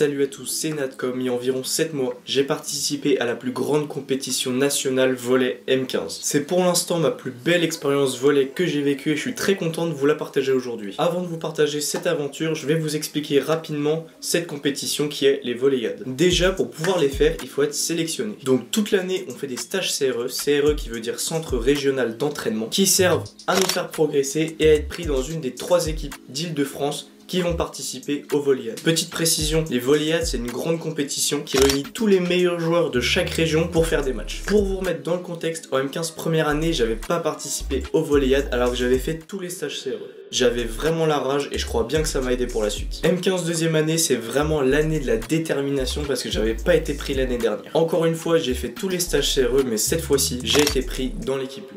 Salut à tous, c'est Natcom. Il y a environ 7 mois, j'ai participé à la plus grande compétition nationale volley M15. C'est pour l'instant ma plus belle expérience volley que j'ai vécue et je suis très content de vous la partager aujourd'hui. Avant de vous partager cette aventure, je vais vous expliquer rapidement cette compétition qui est les volleyades. Déjà, pour pouvoir les faire, il faut être sélectionné. Donc toute l'année, on fait des stages CRE, CRE qui veut dire Centre Régional d'Entraînement, qui servent à nous faire progresser et à être pris dans une des 3 équipes d'Île-de-France qui vont participer aux volleyades. Petite précision, les volleyades c'est une grande compétition qui réunit tous les meilleurs joueurs de chaque région pour faire des matchs. Pour vous remettre dans le contexte, en M15 première année, j'avais pas participé aux volleyades alors que j'avais fait tous les stages CRE. J'avais vraiment la rage et je crois bien que ça m'a aidé pour la suite. M15 deuxième année, c'est vraiment l'année de la détermination parce que j'avais pas été pris l'année dernière. Encore une fois, j'ai fait tous les stages CRE mais cette fois-ci, j'ai été pris dans l'équipe 1.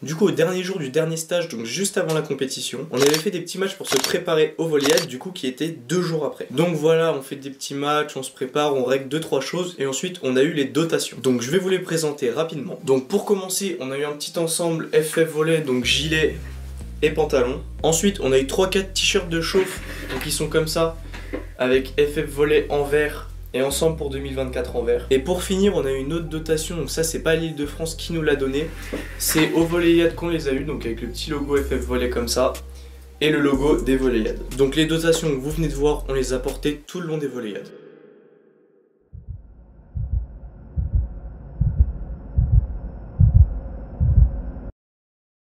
Du coup, au dernier jour du dernier stage, donc juste avant la compétition, on avait fait des petits matchs pour se préparer aux volleyades, du coup qui étaient 2 jours après. Donc voilà, on fait des petits matchs, on se prépare, on règle 2-3 choses et ensuite on a eu les dotations. Donc je vais vous les présenter rapidement. Donc pour commencer, on a eu un petit ensemble FF volley, donc gilet et pantalon. Ensuite, on a eu 3-4 t-shirts de chauffe, donc ils sont comme ça, avec FF volley en vert et ensemble pour 2024 en vert. Et pour finir, on a eu une autre dotation, donc ça c'est pas l'Île-de-France qui nous l'a donné, c'est aux volleyades qu'on les a eu, donc avec le petit logo FF volley comme ça et le logo des volleyades. Donc les dotations que vous venez de voir, on les a portées tout le long des volleyades.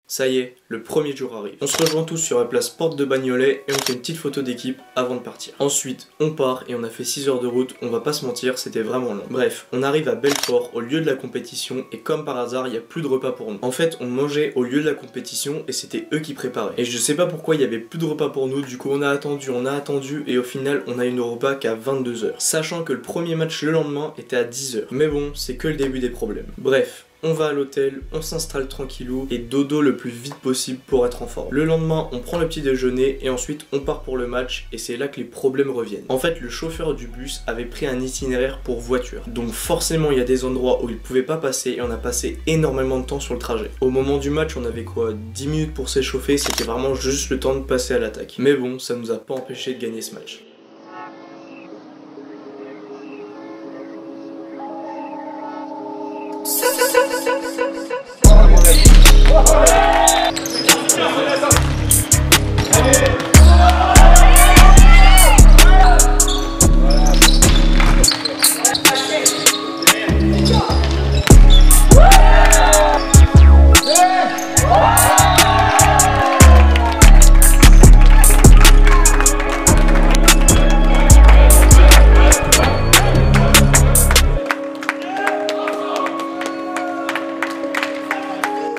Ça y est, le premier jour arrive. On se rejoint tous sur la place Porte de Bagnolet et on fait une petite photo d'équipe avant de partir. Ensuite, on part et on a fait 6 heures de route, on va pas se mentir, c'était vraiment long. Bref, on arrive à Belfort, au lieu de la compétition, et comme par hasard, il n'y a plus de repas pour nous. En fait, on mangeait au lieu de la compétition et c'était eux qui préparaient. Et je sais pas pourquoi il y avait plus de repas pour nous, du coup on a attendu et au final, on a eu nos repas qu'à 22 h. Sachant que le premier match le lendemain était à 10 h. Mais bon, c'est que le début des problèmes. Bref. On va à l'hôtel, on s'installe tranquillou et dodo le plus vite possible pour être en forme. Le lendemain, on prend le petit déjeuner et ensuite on part pour le match et c'est là que les problèmes reviennent. En fait, le chauffeur du bus avait pris un itinéraire pour voiture. Donc forcément, il y a des endroits où il pouvait pas passer et on a passé énormément de temps sur le trajet. Au moment du match, on avait quoi, 10 minutes pour s'échauffer, c'était vraiment juste le temps de passer à l'attaque. Mais bon, ça nous a pas empêché de gagner ce match.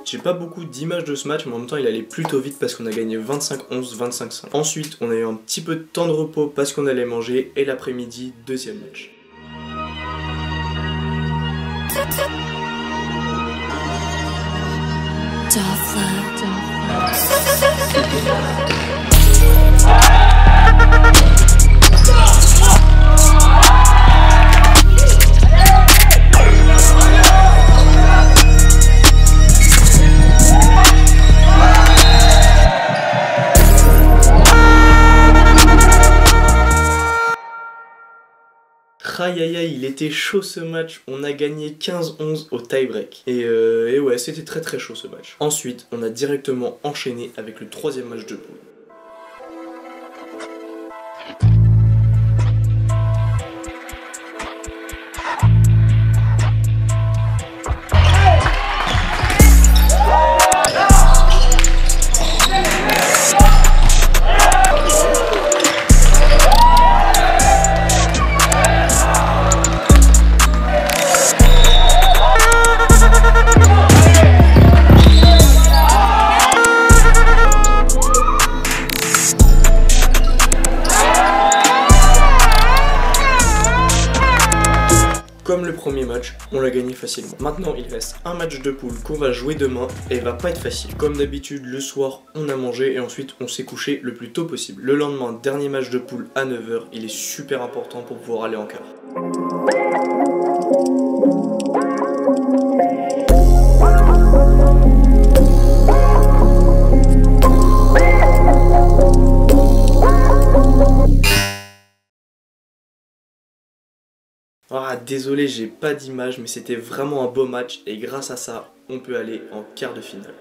J'ai pas beaucoup d'images de ce match, mais en même temps il allait plutôt vite parce qu'on a gagné 25-11, 25-5. Ensuite, on a eu un petit peu de temps de repos parce qu'on allait manger et l'après-midi, deuxième match. Aïe aïe aïe, il était chaud ce match, on a gagné 15-11 au tie-break. Et ouais, c'était très chaud ce match. Ensuite, on a directement enchaîné avec le 3e match de poule. Comme le premier match, on l'a gagné facilement. Maintenant, il reste un match de poule qu'on va jouer demain et il va pas être facile. Comme d'habitude, le soir, on a mangé et ensuite on s'est couché le plus tôt possible. Le lendemain, dernier match de poule à 9 h, il est super important pour pouvoir aller en quart. Ah, désolé, j'ai pas d'image, mais c'était vraiment un beau match et grâce à ça, on peut aller en quart de finale.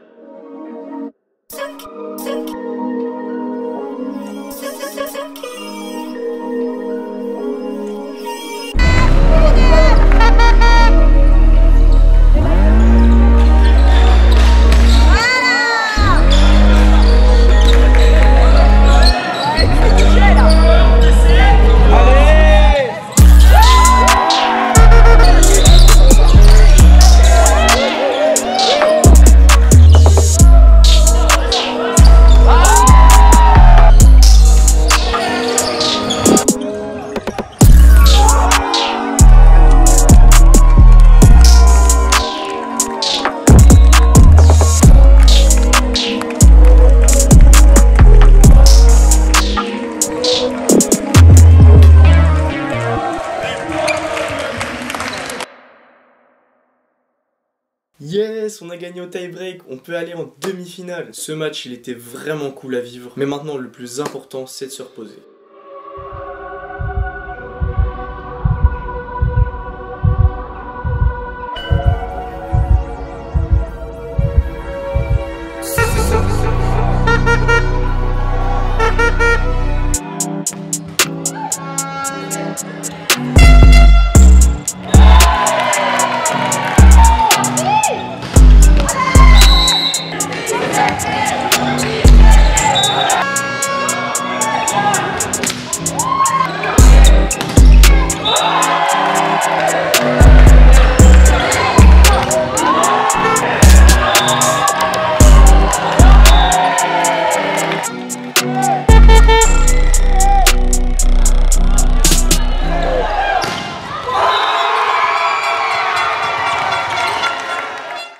Yes, on a gagné au tie-break, on peut aller en demi-finale. Ce match, il était vraiment cool à vivre. Mais maintenant, le plus important, c'est de se reposer.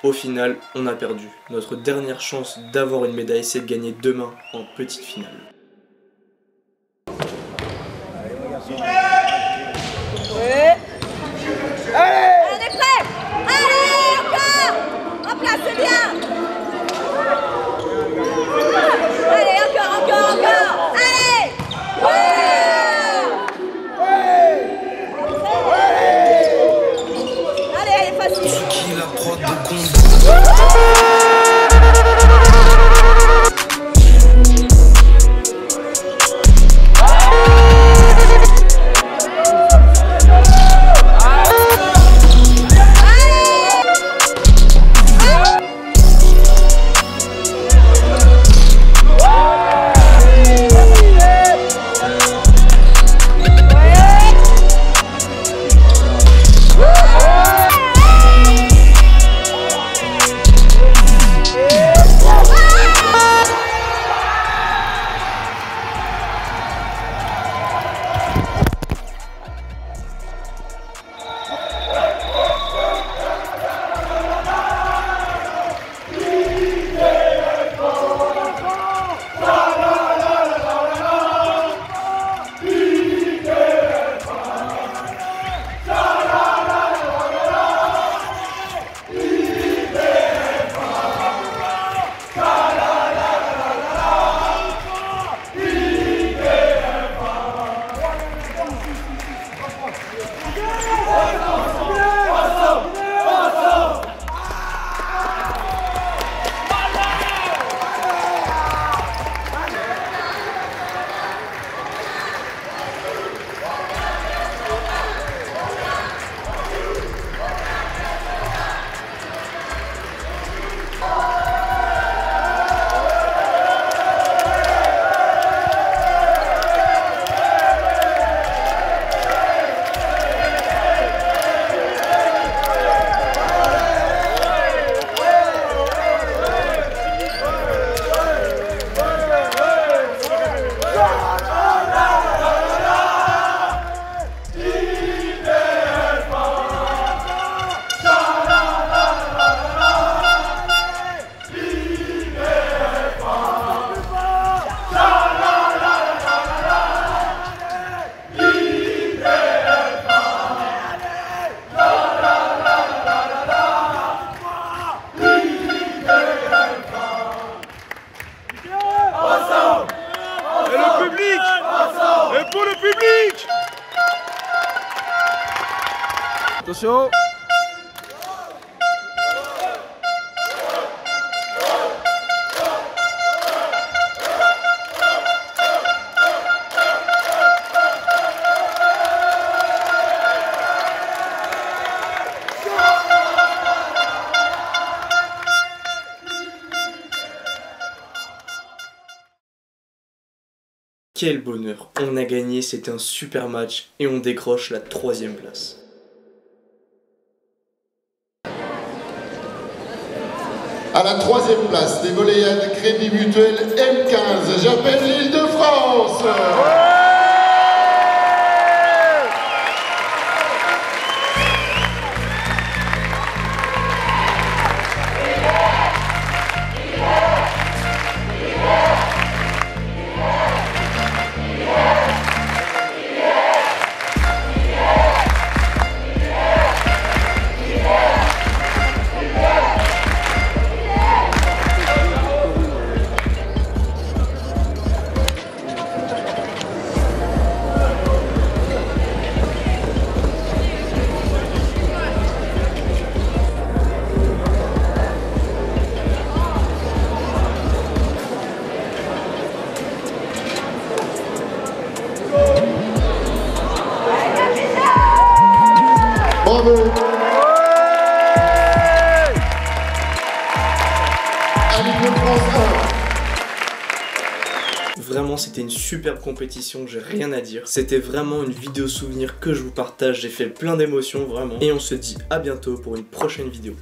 Au final, on a perdu. Notre dernière chance d'avoir une médaille, c'est de gagner demain en petite finale. Ouais. Allez, on est prêts. Allez, encore. En place, c'est bien. Allez, encore. Allez. Allez, elle est facile. Attention. Quel bonheur, on a gagné, c'était un super match et on décroche la 3e place. À la 3e place des Volleyades Crédit Mutuel M15, j'appelle l'Île-de-France. Bravo. À l'Île-de-France 1. Vraiment, c'était une superbe compétition, j'ai rien à dire. C'était vraiment une vidéo souvenir que je vous partage, j'ai fait plein d'émotions vraiment. Et on se dit à bientôt pour une prochaine vidéo.